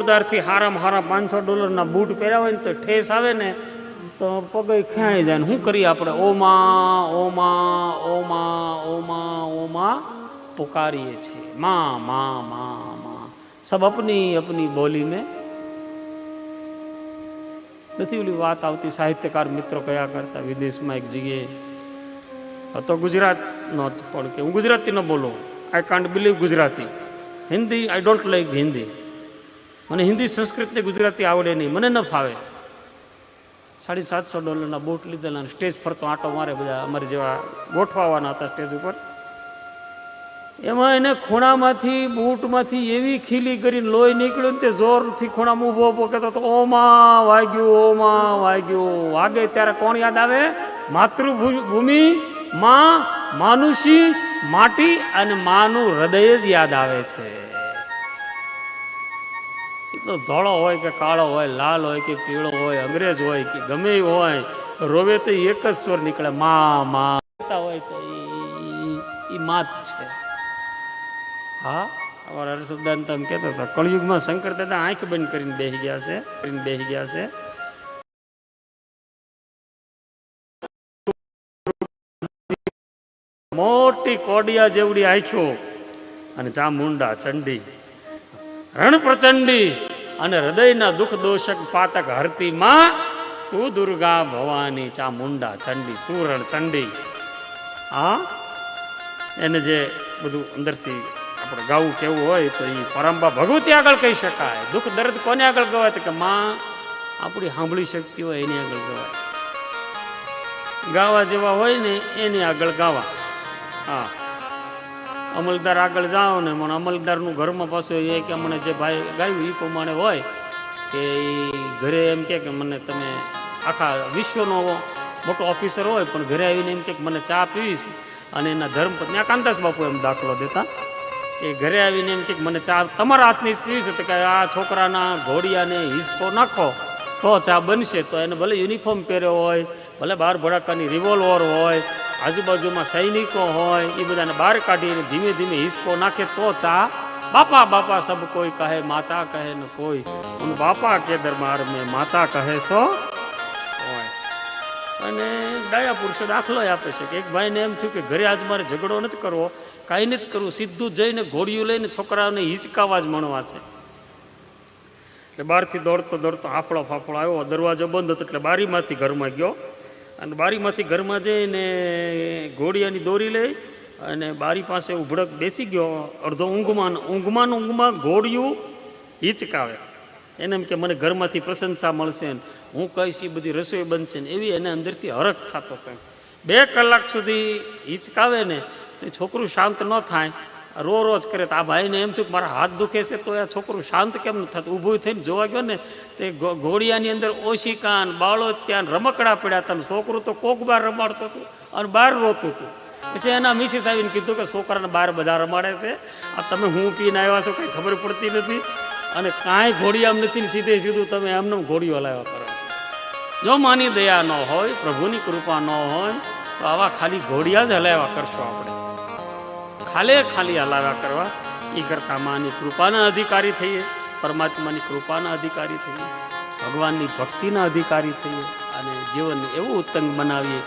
બજારથી હારામાં હારા $500 બૂટ પહેર્યા હોય ને તો ઠેસ આવે ને તો પગે ખેંચાઈ જાય ને શું કરીએ આપણે? ઓમાં ઓમાં ઓમાં ઓમાં ઓમાં પુકારીએ છીએ, માં માં માં માં, સબ અપની અપની બોલી મેં. નથી ઓલી વાત આવતી, સાહિત્યકાર મિત્રો કયા કરતા વિદેશમાં એક જગ્યાએ હતો, ગુજરાત નો પણ કે હું ગુજરાતી ન બોલું, I can't believe Gujarati, Hindi I don't like Hindi, મને હિન્દી સંસ્કૃત ને ગુજરાતી આવડે નહીં, મને ન ફાવે. $750 બૂટ લીધેલા, સ્ટેજ ફરતો આંટો મારે, બધા અમારે જેવા ગોઠવાના હતા સ્ટેજ ઉપર. એમાં એને ખૂણામાંથી બૂટમાંથી એવી ખીલી કરીને લોહી નીકળ્યું ને તે જોરથી ખૂણામાં ઊભો ઊભો કહેતો હતો, ઓમાં વાગ્યું, ઓમાં વાગ્યું. વાગે ત્યારે કોણ યાદ આવે? માતૃભૂમિ, માં, માનુષી, માટી અને માનું હૃદય જ યાદ આવે છે. તો ધોળો હોય કે કાળો હોય, લાલ હોય કે પીળો હોય, અંગ્રેજ હોય કે ગમે હોય, રોવે તો એક જ સ્વર નીકળે, માં માં હોય તો એ માત છે. હા, અમારા હર્ષદાન તમે કહેતા હતા, કળયુગમાં શંકર દાદા આંખ બંધ કરીને બેસી ગયા છે. મોટી કોડિયા જેવડી આંખો અને ચામુંડા ચંડી, રણ પ્રચંડી અને હૃદયના દુઃખ દોષક પાતક હરતી માં, તું દુર્ગા ભવાની ચામુંડા ચંડી, તું રણ ચંડી. હા, એને જે બધું અંદરથી આપણે ગાવું કેવું હોય તો એ પરંબા ભગવતી આગળ કહી શકાય. દુઃખ દર્દ કોને આગળ ગવાય? તો કે માં આપણી સાંભળી શકતી હોય એની આગળ ગવાય. ગાવા જેવા હોય ને એની આગળ ગાવા. હા, અમલદાર આગળ જાઓ ને મને અમલદારનું ઘરમાં પાછું એ કે મને જે ભાઈ ગાયું એ પ્રમાણે હોય કે ઘરે એમ કે મને તમે આખા વિશ્વનો મોટો ઓફિસર હોય પણ ઘરે આવીને એમ કે મને ચા પીવીશ, અને એના ધર્મપત્ની આ કાંતાસ બાપુ એમ દાખલો દેતા કે ઘરે આવીને એમ કે મને ચા તમારા હાથની જ પીવીશ, તો કે આ છોકરાના ઘોડિયાને હિસકો નાખો તો ચા બનશે. તો એને ભલે યુનિફોર્મ પહેર્યો હોય, ભલે 12 ભડાકાની રિવોલ્વર હોય, આજુબાજુમાં સૈનિકો હોય, એ બધાને બહાર કાઢીને ધીમે ધીમે હિસકો નાખે તો ચા. બાપા બાપા સબ કોઈ કહે, માતા કહે ન કોઈ, ઉન બાપા કે દરબાર મેં માતા કહે સો હોય. અને ડાયા પુરુષો દાખલો આપે છે કે એક ભાઈને એમ થયું કે ઘરે આજ મારે ઝઘડો નથી કરવો, કાંઈ નથી કરવું, સીધું જઈને ઘોડિયું લઈને છોકરાઓને હિંચકાવા જ મળવા છે. એટલે બહારથી દોડતો દોડતો હાફળો ફાફળો આવ્યો, દરવાજો બંધ હતો એટલે બારીમાંથી ઘરમાં ગયો, અને બારીમાંથી ઘરમાં જઈને ઘોડિયાની દોરી લઈ અને બારી પાસે ઉભડક બેસી ગયો. અડધો ઊંઘમાં ઘોડિયું હિંચકાવે. એને એમ કે મને ઘરમાંથી પ્રશંસા મળશે ને હું કહીશ એ બધી રસોઈ બનશે ને, એવી એને અંદરથી હરખ થતો હતો. 2 કલાક સુધી હિંચકાવે ને તો છોકરું શાંત ન થાય, રોજ કરે. તો આ ભાઈને એમ થયું કે મારા હાથ દુખે છે, તો આ છોકરું શાંત કેમ ન થતું? ઊભું થઈને જોવા ગયો ને તે ઘોડિયાની અંદર ઓશિકાન બાળો ત્યાં રમકડા પડ્યા હતા, છોકરું તો કોક બાર રમાડતું હતું અને બહાર રોતું હતું. પછી એના મિસિસ આવીને કીધું કે છોકરાને બહાર બધા રમાડે છે, આ તમે હું પીને આવ્યા છો કંઈ ખબર પડતી નથી, અને કાંઈ ઘોડિયામ નથી ને સીધે સીધું તમે એમને ઘોડીઓ હલાવ્યા કરો છો. જો માની દયા ન હોય, પ્રભુની કૃપા ન હોય તો આવા ખાલી ઘોડિયા જ હલાવ્યા કરશો આપણે, ખાલી હલાવ્યા કરવા. એ કરતાં માની કૃપાના અધિકારી થઈએ, પરમાત્માની કૃપાના અધિકારી થઈએ, ભગવાનની ભક્તિના અધિકારી થઈએ અને જીવનને એવું ઉત્તમ બનાવીએ